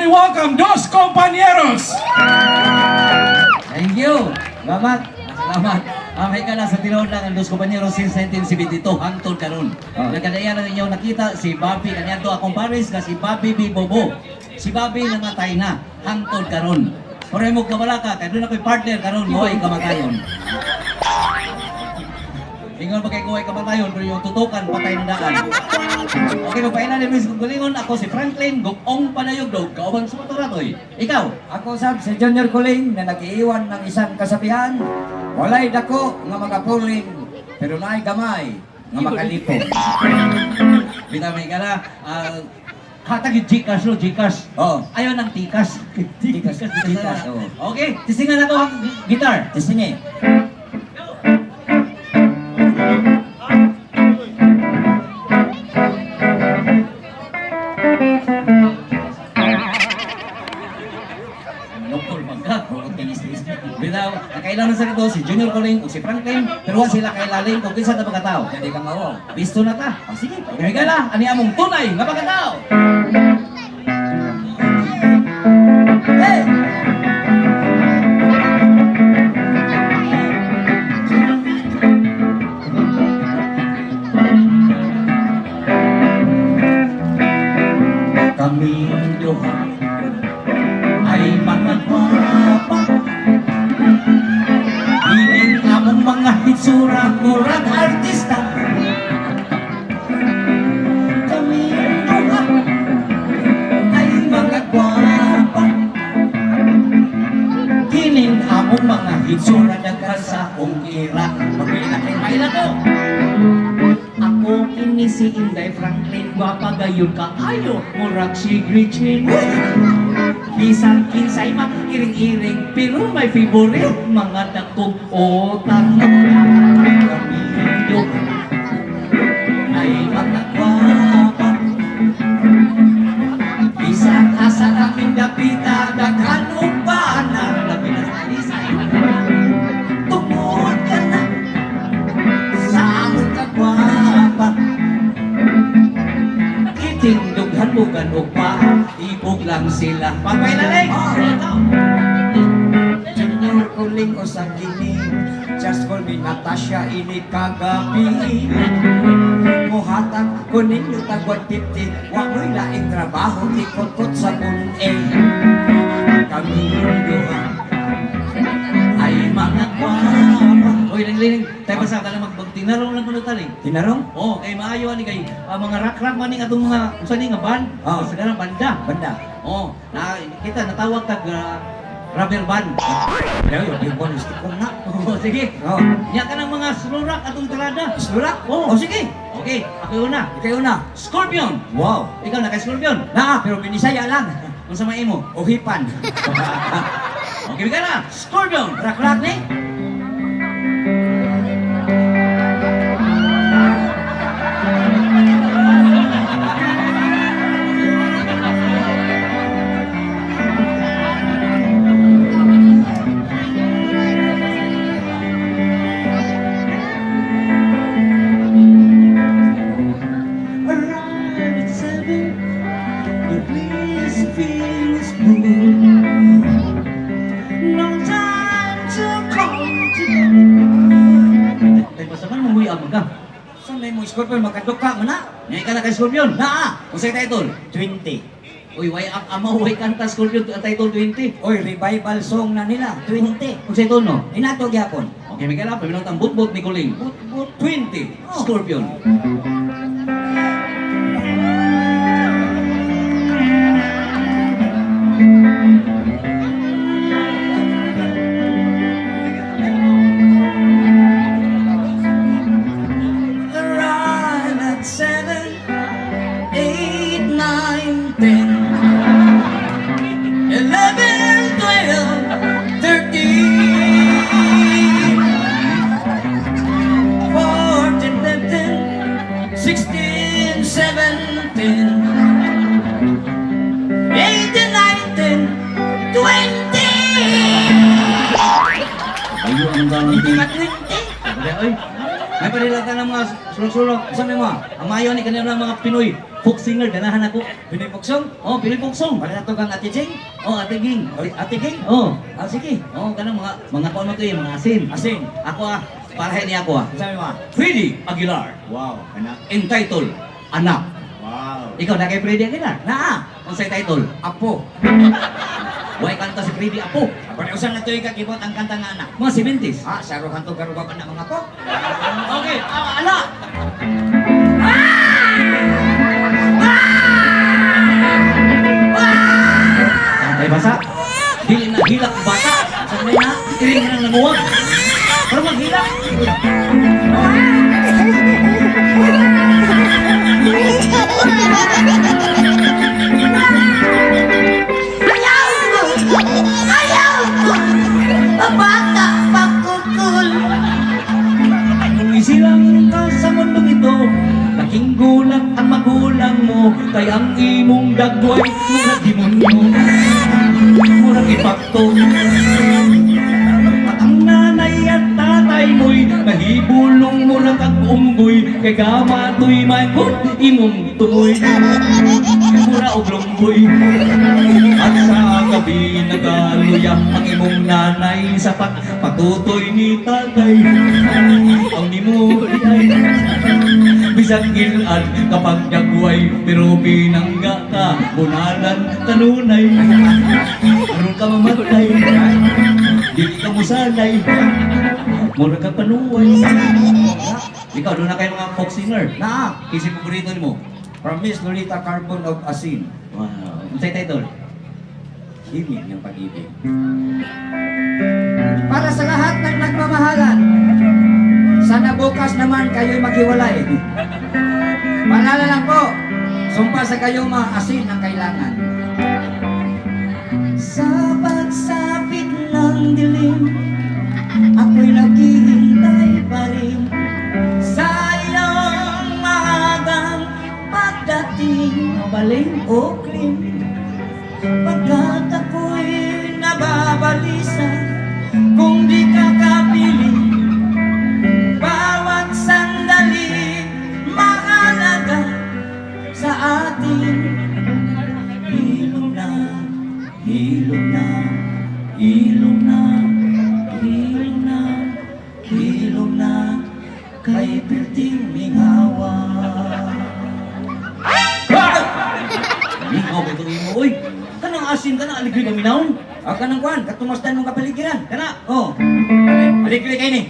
we welcome Dos Compañeros! Thank you. Salamat. Salamat. May ka na sa tinuod lang ang Dos Compañeros since 1972 hangtod karon. Nagkadaya na ninyo nakita si Bobby kanyanto akong pares nga si Bobby B. Bobo. Si Bobby namatay na hangtod karon. Pero mo kabala ka kay doon ako'y partner karon mo ay kamatayon. Ingon ba kay kuhay kamatayon pero yung tutukan patay na daan. Okay, magpailan ni Luis Gulingon. Ako si Franklin Gugong Panayugdog. Kauban sa Motoratoy. Ikaw? Ako sab si Junior Kuling na nag-iiwan ng isang kasabihan. Walay dako nga magapuling, pero naay gamay nga makalipong. Bitamay ka na. Hatag yung Gcash no, Gcash. Oo. Ayaw ng Tikas. Tikas, tikas, oo. Okay, tisingan ako ang guitar. Tisingi. Doktor Magka. Bitaw, nakailan na sa ito si Junior Kuling o si Franklin, pero wa sila kailaling kung kinsa na pagkatao. Hindi ka mao. Bisto na ta. Sige, kaya ka na. Ani among tunay nga pagkatao. Hey! Kaming duha ay mga gwapa. Hiling among mga hitsura, murag artista. Kaming duha ay mga gwapa. Hiling among mga hitsura, daghang sa akong ira. Magpila ko. Ako kini si Inday Franklin, gwapa gayon ka ayo, murag si Gretchen. Bisan kinsay makiring-iring, pero may favorite mga dakong otang. Kamilyo ay mga gwapa. Bisan asa kaming dapita, daghan upana. Labi na sa isay. Tungod ka na sa among kagwapa. Kitindughan mo ganog pa, ibog lang sila. Pagpailaling! Junior Kuling o sa kining, just call me Natasha ini kagabi. Muhatag ko ninyo tagwad 50, wa mo'y laing trabaho, ikot-kot sa kun-e. Kami duha ay mga gwapa. Uy, liling, tayo pa sa ka na magtinarong lang kuno taling. Tinarong? Oo, kay maayo ani kay mga rock-rock man ning atong mga usa ni nga band. Oo. Sa ganang banda. Banda. Oo, na kita natawag tag rubber band. Ayaw, yung bonus ko na. Oo, sige. Oh. Nya ka ng mga slow rock atong talada. Surak? Oo, Oh, sige. Okay, ako una. Ikaw na. Scorpion. Wow. Ikaw na kay Scorpion. Na, pero binisaya lang. Unsa may imo? Uhipan. Okay, bigyan na. Scorpion. Rak-rak ni? Arrive at 7, the place feels good. No time to come together. Ay, pasaman mo muy abag ka. Saan na yung Scorpion? Magkaduka mo na. Ngayon ka na kay Scorpion. Na! Kung sa'yo title. 20. Uy, way amaw, way kanta Scorpion title 20. Oy, revival song na nila. 20. Kung sa'yo title, no? Inato gyapon. Okay, may kala, paminong ang but-but ni Kuling. But-but 20. Oh. Scorpion. Arrive at 7, 8, 9, 10, 11, 12, 13, 14, 15, 16, 17, 18, 19, 20! Ayo ang ganun. Hindi ba 20? Ay, May panilata ng mga sulok-sulok. Sabi mo, ang mayo ni kanila mga Pinoy folk singer, ganahan ako. Pinoy Puksong? Oh, Pinoy folk song. Wala na to kang Ate Ching? Oh, Ate Ging. Ate King? Oh, Sige. oh, kanang mga kuano to yung mga asin. Asin. Ako parahin niya ako Sabi mo. Freddy Aguilar. Wow. Anak. Entitled, Anak. Wow. Ikaw na kay Freddy Aguilar? Naa. Unsay title? Apo. Way kanta si Freddy Apo. Pero usan na to yung kakibot ang kanta nga anak. Mga 70s. Saruhan to karubaban na mga po. Okay, ala! Ay basa. Dili na hilak bata. Sabi na, iring na nanguwag. Pero maghilak. Bata pakukul. Kung isilang ka sa mundong ito, laking gulat ang magulang mo, kay ang imong dagway, murag demonyo, murag ipakto. At ang nanay at tatay mo'y nahibulong murag ang unggoy, kay gamato'y may imong tumoy, mura o blonggoy. At sa gabi nagaluya ang imong nanay sa patutoy ni tatay. Ang nimo ay bisag ilad kapag dagway, pero binangga ka bunalan kanunay. Aron ka mamatay, di ka musanay, mura ka panuway. Ikaw, doon na kayo mga folk singer. Naa. Isip paborito mo. From Miss Lolita Carbon of Asin. Wow. Ang title? Himig ng pag-ibig. Para sa lahat ng nagmamahalan, sana bukas naman kayo'y maghiwalay. Paalala lang po, sumpa sa kayo mga asin ang kailangan. Sa pagsapit ng dilim, ako'y naghihintay pa rin sa iyong maagang pagdating. Mabaling o klim, pagkat ako'y nababalisa kung di ka kapiling. Bawat sandali mahalaga sa atin. Hilong na, hilong na, hilong na, hilong na, hilong na, kay perting mingawa. Ikaw ba itong imo? Uy, kanang asin ka na, aligri paminahon. Kanang kuhan, katumastan mong kapaligiran. Kana, Oh, balik-balik kayo ni.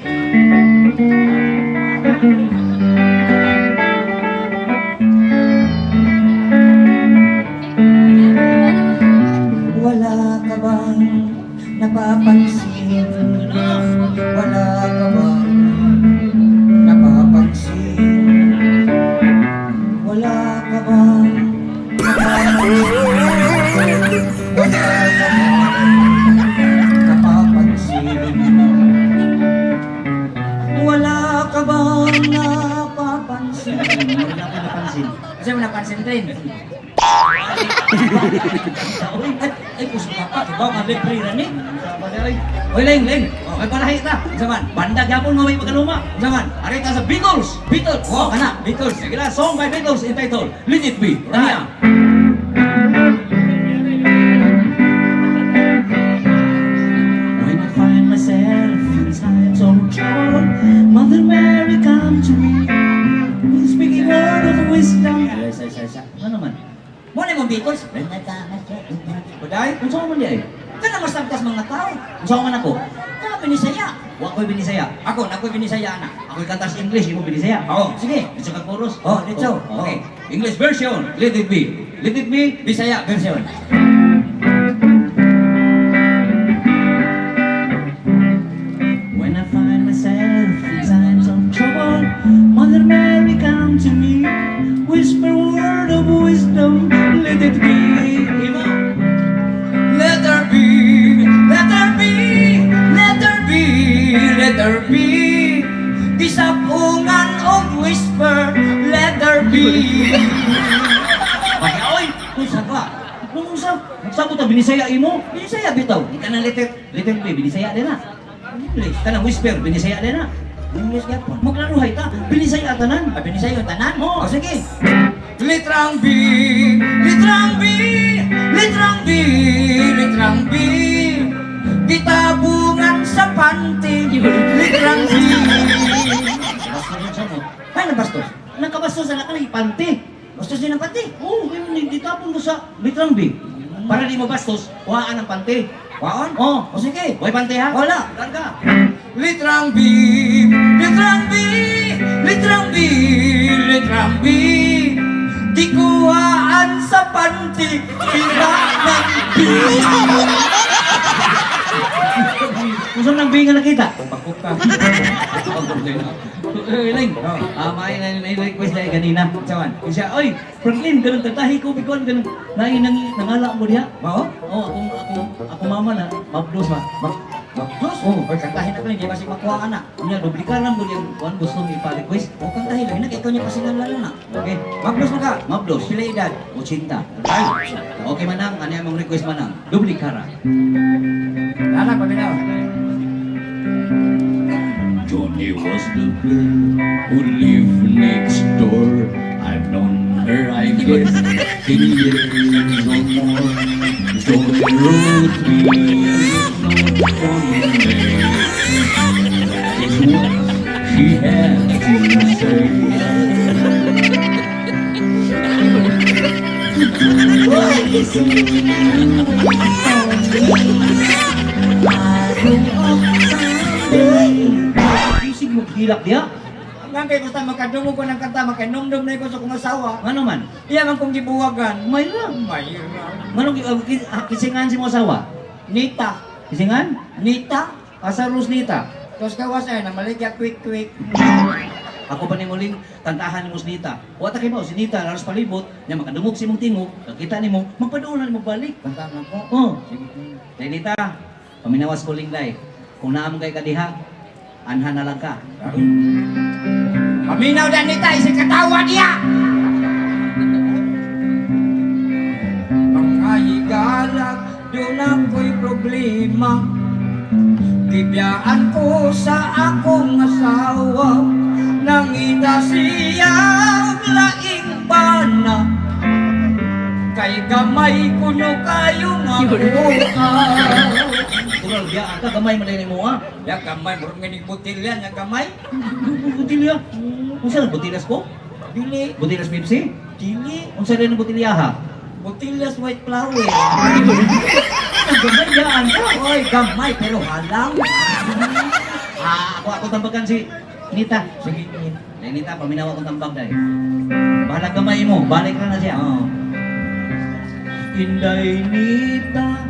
Wala ka bang napapansin? Wala ka bang napapansin? Wala ka bang napapansin? Wala ka bang napapansin? Wala ka bang napapansin? wala ko napansin. Kasi mo napansin rin. Ay, puso ka pa. Diba, mabig-free na ni? Uy, Leng, may parahi ta. Zaman, Bandag yapon mo may magaluma. zaman. Ari ta sa Beatles. Beatles. Oh, kana, Beatles. Sige na, song by Beatles entitled Let It Be. Right. Kanya. When I find myself in times of trouble, Mother Mary come to me, speaking word of wisdom. Ano naman? Mo na mong Beatles? Buday? Kung saan man di ay? Ka na mastamtas mga tao. Kung saan man ako? Ka na binisaya. Wa ko'y binisaya. Ako, nako'y binisaya na. Ako'y kanta sa English, imo binisaya. Oo, sige. Isa ka chorus. Oh, let's go. Okay. English version. Let it be. Let it be. Bisaya version. When I find myself in times of trouble, Mother Mary come to me, whisper word of wisdom, let it be. Imo. Let her be, let her be, let her be, let her be. Disapungan o whisper, let her be. Ay, oy, unsa ka? Kung unsa, sabo ta binisaya imo? Binisaya bitaw. Di ka na let it be, binisaya din na. English, ka na whisper, binisaya din na. English gapon. Maglaruhay ta. Bilisay atanan. Abi ni sayo tanan? Oo. O sige. Litrang B, litrang B, litrang B, litrang B. Gitabungan sa panty. Litrang B. Bastos yun siya mo. Ay, nabastos. Nagkabastos na ka pante. Bastos din ang panty. Oo, ganun. Ditapon mo sa litrang B. Para di mo bastos, huwaan ang pante. Waon? Oo. O sige. Huwag pante ha? Wala. Larga. Litrang B, litrang B, litrang B, litrang B. Tikuhaan sa panty. Litrang B. Kung saan nang binga nakita? Pagkuka. Ling, may na-request na kanina. Sawan. Siya, oy, Franklin, ganun tatahi ko, bikon, ganun. Nangala mo diha. Mao? Oo, ako mama na, mabdos ba? Magdos? Oo. Oy, kantahin na ko lang. Di ba si makuha ka na? Kunya, duplikaran mo yung kuhan gusto mo ipa-request. O kantahin lang. Ikaw niya pasinan lalo na. Okay, Magdos mo ka. mabdos. Pila edad? 80. Ay, okay manang, ano yung request manang? Duplikara. Lala, paminaw. Johnny was the girl who lived next door. I've known her, I guess, 10 years or more. Johnny wrote me a note one day. That is what she had to say. Isig mo hilak diha? Ang kay basta makadungog ko ng kanta, makinumdum na ko sa kong asawa. Ano man? Iya man kong gibuwagan. May lang. Mayroon. Manong kisingan si mo asawa? Nita. Kisingan? Nita. Asa Rus Nita? Tapos kawas ay namaligya quick. Ako pa ni muling kantahan ni Musnita. Wata kay mo, si Nita, laras palibot, niya makadumog si mong tingog, kakita ni mo, magpadoon na mo balik. Kanta na ko. Oh, kay Nita, paminawas ko linglay. Kung naam kay kadiha, anha na lang ka. Paminaw na Nita, isang katawa niya. Mga higalak, doon ako'y problema. Bibiyaan ko sa akong asawa. Nangita siyang laing bana. Kay gamay kuno kayo nga buka. Tural biya, ka gamay malay ni mo ha. Ya gamay, murong nga butilyan, ya gamay. Butilya. Kung saan butilas ko? Dili, Butilas Pepsi? dili. Kung saan rin ang butilya ha? Butillas white flower. Gamay yaan ka. Oy, gamay pero halang. Ako tambagan si Nita. Sige, Dahil Nita, paminawa akong tambag dahil. Bahala gamay mo, balik na siya. oh. Inday Nita,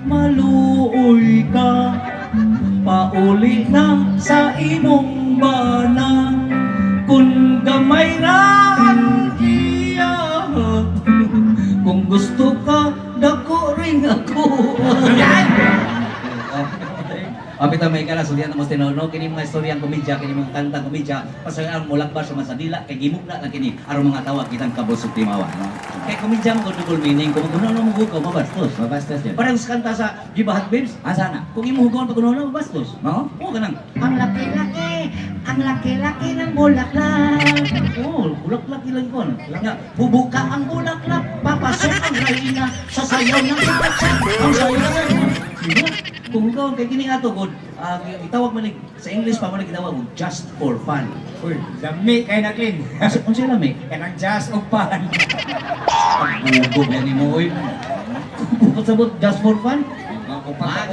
maluoy ka. Pauli na sa imong bana. Kung gamay na ang iya. Kung gusto ka, dako rin ako. Apita may kala sulian mo tinono kini mga istoryang komedya kini mga kantang komedya pasayan mo lakbar sa masadila kay gimugna lang kini aron mga tawa kitang kabusog timawa no kay komedya mo double meaning kung kuno mo hugaw mabastos Yan. parang sa kanta sa Gibahat Babes Asa na? kung imo hugaw pag kuno mabastos Mao? oo kanang ang laki-laki ng bulaklak oo bulaklak ilan ko nga bubuka ang bulaklak papasok ang reyna sa sayaw ng saksak ang sayaw ng kung ikaw kay kini ato god itawag man sa English pa man gitawag og just for fun. Uy, lami kay nakin. Unsa lami? Kanang jazz o pan. Bugo ba ni mo oy? Kung sabot just for fun?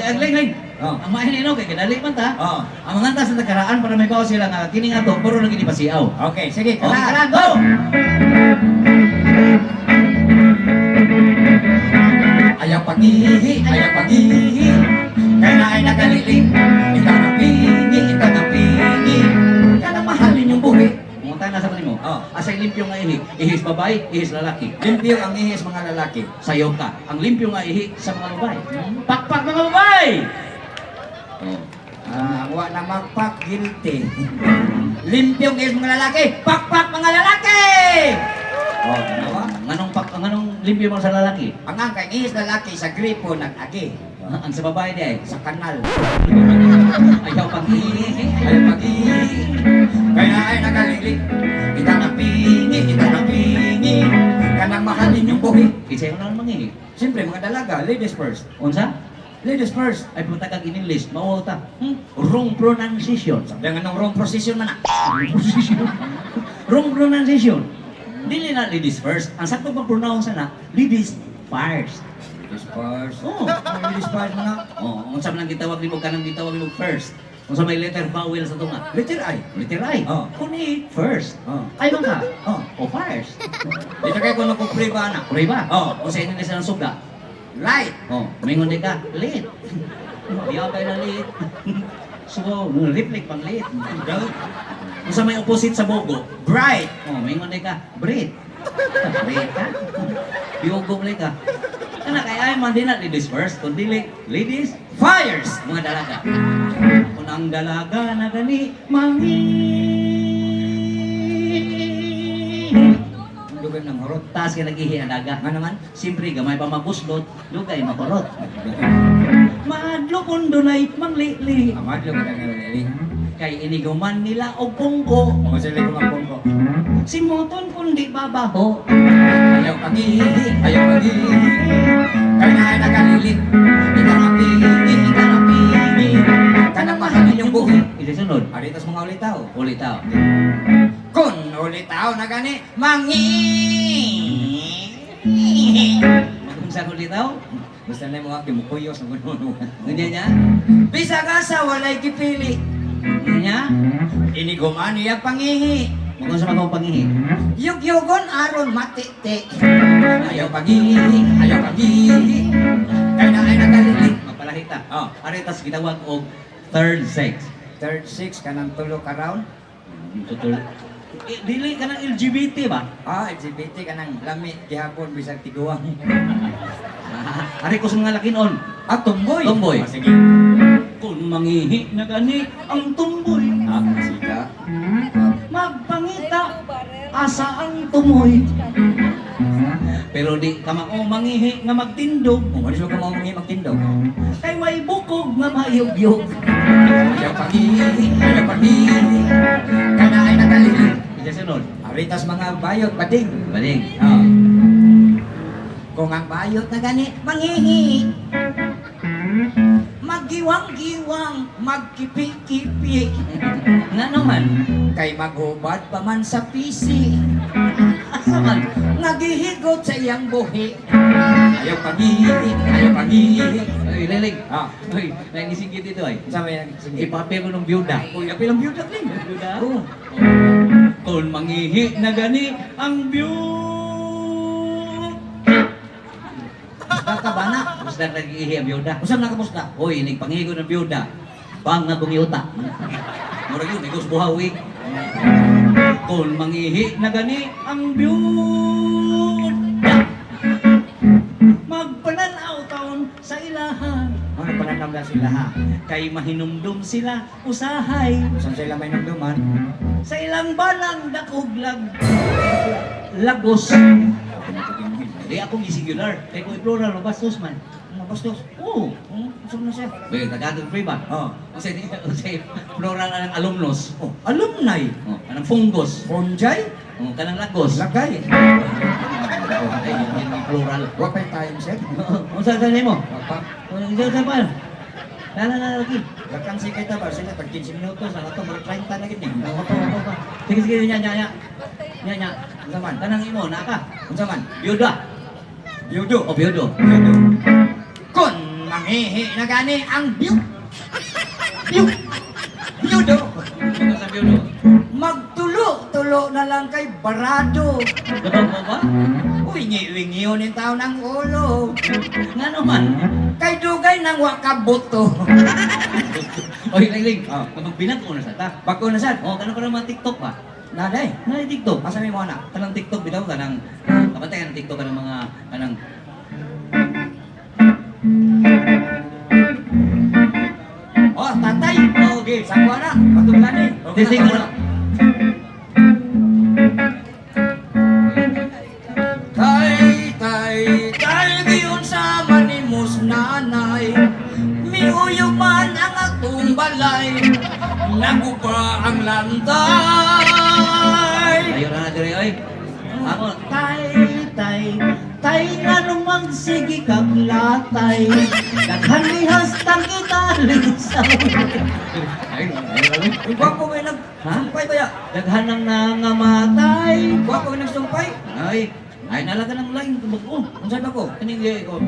Agling. Oh. Ang mahin no kay kadali man ta. Oh. Ang mga tas sa tagaraan para may bawas sila nga kining ato puro na gini pasiaw. Okay, sige, Okay, kala. go! Ayaw pag-ihi, kaya ay nagaliling. Ikaw na pingi, kaya mahalin yung buhi. Mga tayo nasa mo. Oh. Asay limpyo nga ihi. Ihis babae, ihis lalaki. Limpyo ang ihis mga lalaki. Sayaw ka. Ang limpyo nga ihi sa mga babae. Pakpak mga babae! Oh. Wa na magpak, guilty. Limpyo ang ihis mga lalaki, pakpak mga lalaki! Oh, dalawa. Anong limpyo mo sa lalaki? Ang angkay ihis lalaki sa gripo nag-agi. Ang sa babae di ay, Sa kanal. ayaw pag-ihi. Ay pag-ihi. Kaya ay nakalilig. Kita na pingi. Kanang mahalin yung buhi. Isa yung lang mangihi. Siyempre, mga dalaga, ladies first. Unsa? Ladies first. Ay punta kag in English, mao ta. Wrong pronunciation. Sabi nga nung wrong position man Wrong pronunciation. Dili na ladies first. Ang sakto pag pronounce na, ladies first. Ladies first. Oh. Ladies first man na. Oh, unsa man ang gitawag nimo kanang gitawag nimo first. Unsa may letter vowel sa tunga? Letter I. Letter I. Oh. Kuni first. Oh. Ay man ka. Oh. O first. Dito kayo kung nakumpre ba na. Puri ba? Oh. Unsa ini sa suga? Light. Oh, mingon di ka, late. Diya kay na late. So, reflect pang late. Unsa may opposite sa bogo? Bright. Oh, mingon di ka, bread. Bread ka? Biugong ka. Kana kay ay man din na ladies first, kundi ladies Fires. mga dalaga. Kung ang dalaga na gani mangi. Dugan ng horot. Taas ka nag-ihi ang daga. Nga naman. Siyempre, gamay pa maguslot, dugay makurot. Maadlo kung dunay manglili. Amadlo ka na nga. Kay iniguman nila og pungko. Masali ko ang pongko. Si Moton kundi babaho. Ayaw pag-ihi. Ayaw pag-ihi. Kaya na ay nakalilig. Ikanapili. Kanang mahalin yung buhi. Isusunod. Aritas mga ulitaw. Ulit tao. Kun ulitaw na gani. Mangi. Kung sa ulit tao, Basta na yung mga kimukuyos na gano'n. ganyan niya. Bisag asa walay kipili. Ganyan niya. Iniguman niya pangihi. Kung sa mga pangihi. Yugyugon aron matiti. Ayaw pag-ihi. Ayaw pag-ihi. Kaya na ay nakalilig. Magpalahita. Oh. Aritas gitawag og third sex. Third six ka ng tulo ka round. Tutul. Dili ka ng LGBT ba? LGBT ka ng lamit gihapon bisag tiguang. Ari ko sa mga lakinon. Tumboy. Tumboy. Sige. Kung mangihi na gani ang tumboy. Sige. Magpangita asa ang tumoy. Pero di ka mao mangihi nga magtindog. Umalis mo ka mga mga magtindog. Kay way bukog nga mayugyog. Ayaw pag-ihi. Ayaw pag-ihi. Kaya na ay nakalilig. Isa sunod. Aritas mga bayot bading. Baling. Kung ang bayot na gani, manghihi. Maggiwang-giwang, magkipi-kipi. Nga naman. Kay maghubad pa man sa pisi. Asa man. Nagihigot sa iyang buhi. Ayaw pag-ihi, ayaw pag-ihi. Ay, lilig. Ah, Ay, nainisingit ito ay. sama yan. Sige. Ipapel ko ng byuda. Uy, apilang byuda din. Byuda? Oo. Kung mangihi na gani ang byuda. Baka ba na? Basta nag-ihi ang byuda. Usap na kamusta? Hoy, nagpangigo ng byuda. Bang nga bumiyuta. Murag yun, igos buhawi. Kung mangihi na gani ang byuda. Magpananaw taon sa ilahan. Ano pananam na sila ha? Kay mahinumdum sila usahay. Saan sila may namduman? Sa ilang balang dakuglag. Lagos. Di akong singular. Kaya kung i-plural, bastos man. Mga bastos. Oo. Usap na siya. Be, tagatong free ba? Oh. Kasi plural na ng alumnos. Oh, alumni. Oh, kanang fungus. Ponjay. Oh, kanang lagos. Lagay. Oh, ay, yun yung plural. Wapay time set. Ang saan mo? Wapa. Saan pa? Nala lagi. Bakang si kita ba sila pag 15 minutos na ito, mga 30 na gini. Sige, sige, nya. Nya. Zaman. Kanang imo, naka. Unsa man? Byuda. Biyudo. O, byudo. Biyudo. Kun manghihi na gani ang biyudo. Ano sa byudo? Magtulo na lang kay barado. Gabang mo ba? Wingi-wingi yun yung tao ng ulo. Nga naman. Kay dugay ng wakabuto. Oy, Ling. Oh. Kapag binat ko na sa ta. Bako na sad. O, kanang parang mga TikTok ba? Naday. Na TikTok. Asa may mo na? Kanang TikTok bitaw kanang kapatay kanang TikTok kanang mga kanang Oh, tatay. Oh, okay. Sakwa na. Patunggan ni. Testing mo na. Tay, giyon sa manimos nanay. Naguyog man ang atong balay, nagupa ang lantay. Ayo na dire oy. Ako Tay nga nung magsigi kag latay. Daghan ni hastang italisaw. ay oy. Uy, gwapo kayo nagsumpay ba ya? Daghan nang nangamatay. Gwapo kayo nagsumpay? Ay nalaga ng line tubag ko. Unsan ba ko? Kaning di ko.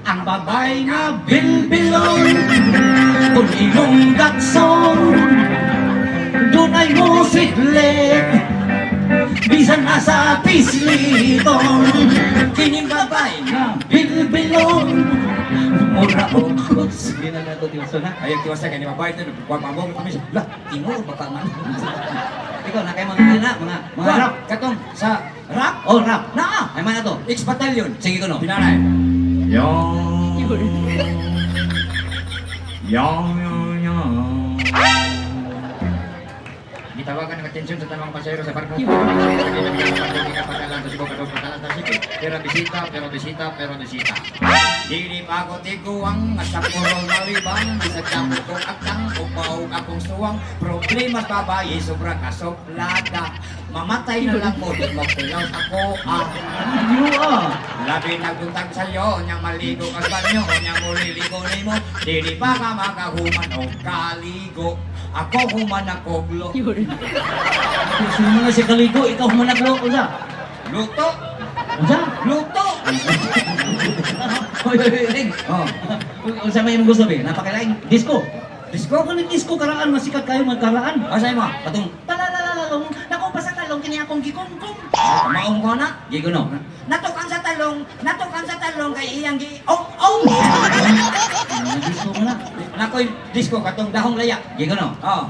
Ang babay nga bilbilong, kung ilong gaksong, dunay musiklet, bisan nasa pislitong. Kining babay nga bilbilong, mura o kuts. Hindi na nato tiwso na. Ayaw tiwasa kayo ni babay ito, nagpapabong kami siya. Lah, tinuro baka man. Ikaw na kay mga anak, mga rap. Katong sa rap, Oh, rap. naa, Ay man na to. X-Battalion. Sige ko no. Pinanay. Yang yang Gitawagan ng atensyon sa tanang pasahero sa barko. Pagkalan sa Cebu, pagkalan sa Cebu. Pero bisita. Dili pa ako tiguang, at sa puro maribang, sa damo kong akang, upaw akong suwang, problema babae, sobra kasoplada. Mamatay na lang mo, di magpilaw ako, You ah. Labi nagbuntag sa'yo, nyang maligo ka sa banyo, nyang muliligo ni mo, dili pa ka makahuman o kaligo. Ako human ako glo. Sino na si Kaligo, ikaw managlo ko sa. Luto! Unsa? Luto! Oy, Ring. Oh, Unsa may imong gusto be? Napakalain. Disco. disco? Kung disco karaan masikat kayo magkaraan. Asay mo? Katong Talalalalong, naku pa sa talong kini akong gikungkong. Maong ko na? gigo no. Natukan sa talong kay iyang gi-ong-ong. Disco mo na. Nakoy disco katong dahong laya. Gigo no. Oh.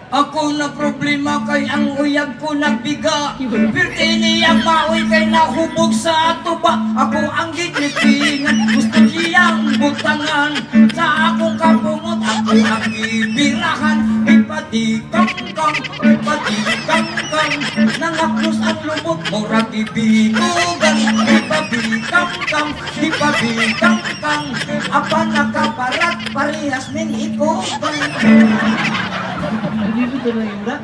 Ako na problema kay ang uyab ko nagbiga. Birte niyang maoy kay nahubog sa tuba. Ako ang gitlipingan, gusto siyang butangan. Sa akong kapungot, ako ang ibirahan. Ipatikang-kang, ipatikang-kang. Nangaplos ang lumot, murag ibigugan. Ipabikang-kang, ipabikang-kang. Apa nakaparat, parehas ning ikugan. Dito na yung da.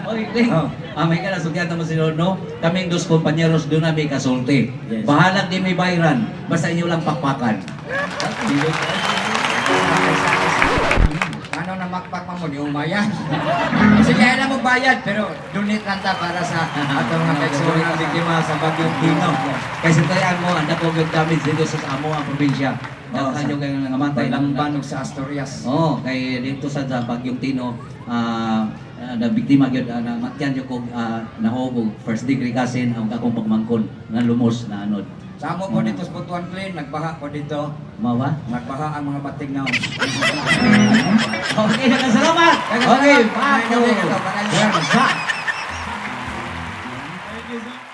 Oy, Ring. Oh. May ka na sugyan mo si no. Kaming dos kompanyeros doon na may kasulti. Yes. Bahalag di may bayran. Basta inyo lang pakpakan. Ano na makpak mo, di umayan. Sige, alam mo bayad, pero donate lang ta para sa atong mga kaigsunan ng biktima sa Bagyong Tino. Kasi tayan mo, anda po yung damage dito sa amo ang probinsya. Oh, Kanyo kayo nangamatay lang Banog sa Asturias. Oo, kay dito sa Bagyong Tino, na biktima gyud na matyan yo kog nahubog first degree cousin ang akong pagmangkon nga lumos na anod. Sa amo po dito sa Butuan Plain, nagbaha po dito. Mawa? Nagbaha ang mga batignaw. Okay, salamat. Okay, Bye. bye. Bye. Bye.